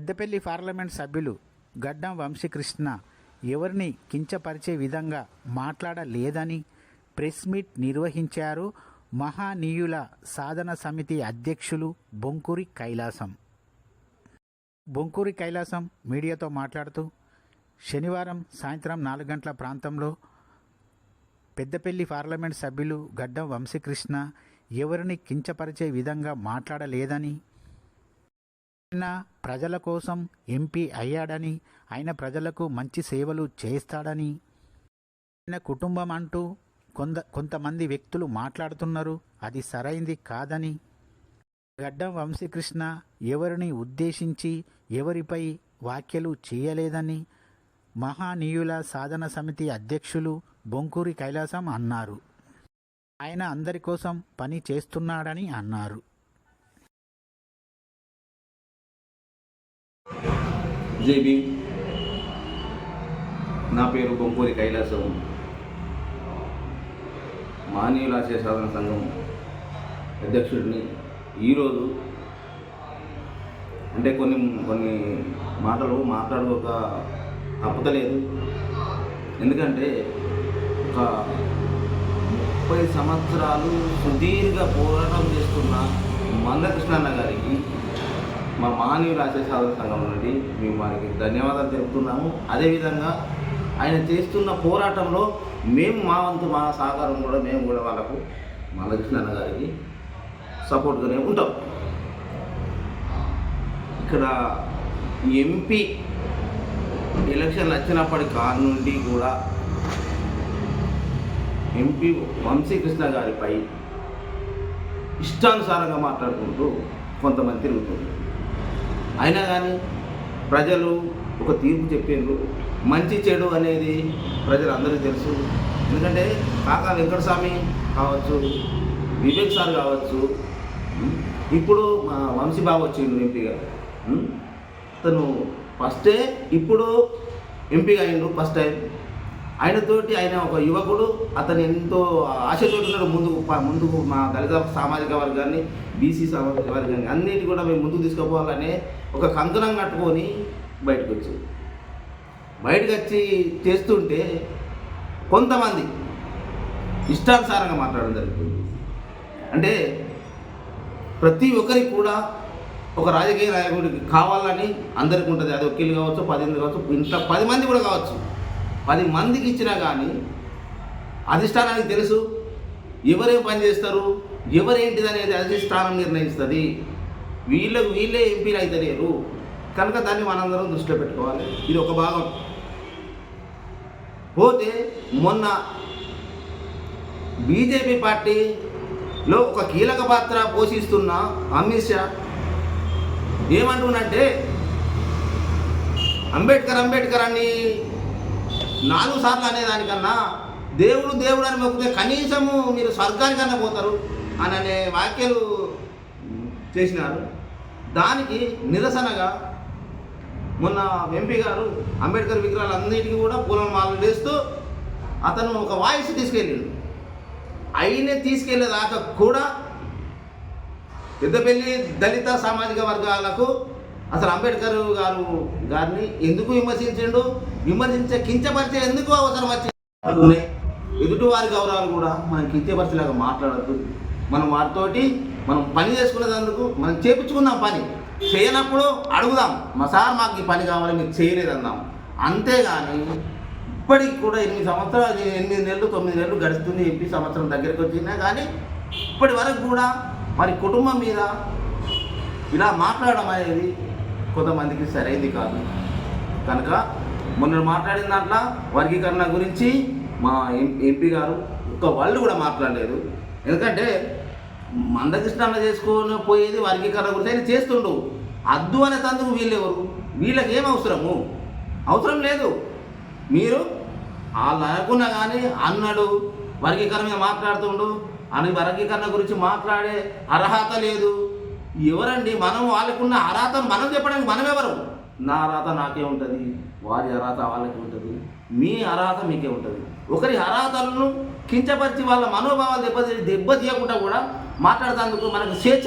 Peddapalli parliament సభ్యులు గడ్డం వంశీకృష్ణ ఎవరిని కించపరిచే విధంగా మాట్లాడలేదని ప్రెస్ మీట్ నిర్వహించారు. మహానీయుల సాధన సమితి అధ్యక్షులు బొంకూరి కైలాసం మీడియాతో మాట్లాడుతూ శనివారం సాయంత్రం 4 గంటల ప్రాంతంలో పెద్దపల్లి పార్లమెంట్ సభ్యులు గడ్డం వంశీకృష్ణ ఎవరిని కించపరిచే విధంగా మాట్లాడలేదని, ఆయన ప్రజల కోసం ఎంపీ అయ్యాడని, ఆయన ప్రజలకు మంచి సేవలు చేస్తాడని, ఆయన కుటుంబం అంటూ కొంతమంది వ్యక్తులు మాట్లాడుతున్నారు, అది సరైంది కాదని, గడ్డం వంశీకృష్ణ ఎవరిని ఉద్దేశించి ఎవరిపై వ్యాఖ్యలు చేయలేదని మహానీయుల సాధన సమితి అధ్యక్షులు బొంకూరి కైలాసం అన్నారు. ఆయన అందరి కోసం పని చేస్తున్నాడని అన్నారు. జై భీమ్. నా పేరు బొంకూరి కైలాసం. మహనీయుల ఆశయ సాధన సంఘం అధ్యక్షుడిని. ఈరోజు అంటే కొన్ని మాటలు మాట్లాడుకోక తప్పలేదు. ఎందుకంటే ఒక 30 సంవత్సరాలు సుదీర్ఘ పోరాటం చేస్తున్న మందకృష్ణన్న గారికి మా మహనీయుల ఆశయ సాధన సంఘం నుండి మేము వారికి ధన్యవాదాలు తెలుపుతున్నాము. అదేవిధంగా ఆయన చేస్తున్న పోరాటంలో మేము మా వంతు మా సహకారం కూడా మేము కూడా వాళ్ళకు మందకృష్ణన్న గారికి సపోర్ట్గానే ఉంటాం. ఇక్కడ ఎంపీ ఎలక్షన్లు వచ్చినప్పటి కాడి నుండి కూడా ఎంపీ వంశీకృష్ణ గారిపై ఇష్టానుసారంగా మాట్లాడుకుంటూ కొంతమంది తిరుగుతుంది. అయినా కానీ ప్రజలు ఒక తీర్పు చెప్పారు. మంచి చెడు అనేది ప్రజలందరికీ తెలుసు. ఎందుకంటే కాకా వెంకటస్వామి కావచ్చు, వివేక్ సార్ కావచ్చు, ఇప్పుడు మా వంశీబాబు వచ్చిండు ఎంపీగా. తను ఫస్టే ఇప్పుడు ఎంపీగా అయిండు ఫస్ట్ టైం. ఆయన ఒక యువకుడు. అతను ఎంతో ఆశతోటి ఉన్నాడు ముందుకు మా దళిత సామాజిక వర్గాన్ని, బీసీ సామాజిక వర్గాన్ని అన్నిటి కూడా మేము ముందుకు తీసుకుపోవాలనే ఒక కంకణం కట్టుకొని బయటకు వచ్చి చేస్తుంటే కొంతమంది ఇష్టానుసారంగా మాట్లాడడం జరుగుతుంది. అంటే ప్రతి ఒక్కరికి కూడా ఒక రాజకీయ నాయకుడికి కావాలని అందరికీ ఉంటుంది. అది ఒక్కళ్ళు కావచ్చు, 10 కావచ్చు, ఇంట్లో 10 మంది కూడా కావచ్చు. 10 మందికి ఇచ్చినా కానీ అధిష్టానానికి తెలుసు ఎవరేం పని చేస్తారు, ఎవరేంటిది అనేది అధిష్టానం నిర్ణయిస్తుంది. వీళ్ళే ఎంపీలు అయితే లేరు కనుక దాన్ని మనందరం దృష్టిలో పెట్టుకోవాలి. ఇది ఒక భాగం. పోతే మొన్న బీజేపీ పార్టీలో ఒక కీలక పాత్ర పోషిస్తున్న అమిత్ షా ఏమంటున్నంటే అంబేద్కర్ అని 4 సార్లు అనేదానికన్నా దేవుడు అని మొక్కితే కనీసము మీరు స్వర్గానికన్నా పోతారు అనే వ్యాఖ్యలు చేసినారు. దానికి నిరసనగా మొన్న ఎంపీ గారు అంబేద్కర్ విగ్రహాలన్నిటికీ కూడా పూలమాలలు వేస్తూ అతను ఒక వాయిస్ తీసుకెళ్ళాడు. అయినే తీసుకెళ్ళేదాకా కూడా పెద్దపల్లి దళిత సామాజిక వర్గాలకు అసలు అంబేద్కర్ గారిని ఎందుకు విమర్శించే కించపరిచే ఎందుకు అవసరం వచ్చింది? ఎదుటి వారి గౌరవాలు కూడా మనం కించపరిచేలాగా మాట్లాడద్దు. మనం వారితోటి మనం పని చేసుకునేందుకు మనం చేపించుకుందాం. పని చేయనప్పుడు అడుగుదాం, మా సార్ మాకు ఈ పని కావాలి, మీరు చేయలేదన్నాం. అంతేగాని ఇప్పటికి కూడా 8 సంవత్సరాలు 8 నెలలు 9 నెలలు గడుస్తుంది. ఎంపీ సంవత్సరం దగ్గరికి వచ్చినా కానీ ఇప్పటి వరకు కూడా మరి కుటుంబం మీద ఇలా మాట్లాడడం అనేది కొంతమందికి సరైనది కాదు. కనుక మొన్న మాట్లాడిన దాంట్లో వర్గీకరణ గురించి మా ఎంపీ గారు ఒక్క వాళ్ళు కూడా మాట్లాడలేదు. ఎందుకంటే మందకృష్ణ చేసుకొని పోయేది వర్గీకరణ గురించి ఆయన చేస్తుండు. అద్దు అనే తందుకు వీళ్ళెవరు? వీళ్ళకి ఏం అవసరం లేదు. మీరు వాళ్ళు అనుకున్నా కానీ అన్నాడు వర్గీకరణ మీద మాట్లాడుతుండు అని వర్గీకరణ గురించి మాట్లాడే అర్హత లేదు. ఎవరండి మనం? వాళ్ళకున్న అర్హతను మనం చెప్పడానికి మనం ఎవరు? నా అర్హత నాకే ఉంటుంది, వారి అర్హత వాళ్ళకి ఉంటుంది, మీ అర్హత మీకే ఉంటుంది. ఒకరి అర్హతలను కించపరిచి వాళ్ళ మనోభావాలు దెబ్బతీయకుండా కూడా మాట్లాడేందుకు మనకు స్వేచ్ఛ